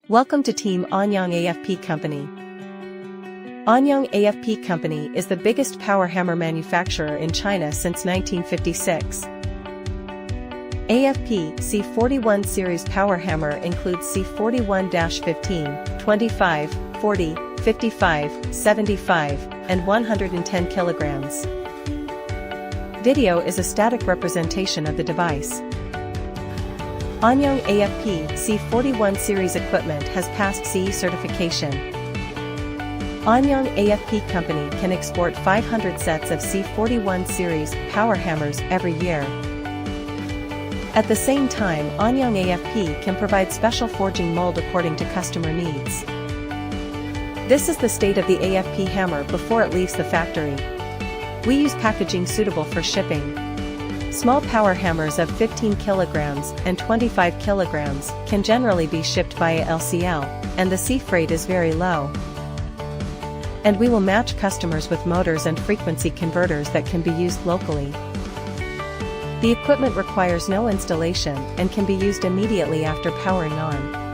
Welcome to Team Anyang AFP Company. Anyang AFP Company is the biggest power hammer manufacturer in China since 1956. AFP C41 series power hammer includes C41-15, 25, 40, 55, 75, and 110 kilograms. Video is a static representation of the device. Anyang AFP C41 series equipment has passed CE certification. Anyang AFP Company can export 500 sets of C41 series power hammers every year. At the same time, Anyang AFP can provide special forging mold according to customer needs. This is the state of the AFP hammer before it leaves the factory. We use packaging suitable for shipping. Small power hammers of 15 kilograms and 25 kilograms can generally be shipped via LCL, and the sea freight is very low. And we will match customers with motors and frequency converters that can be used locally. The equipment requires no installation and can be used immediately after powering on.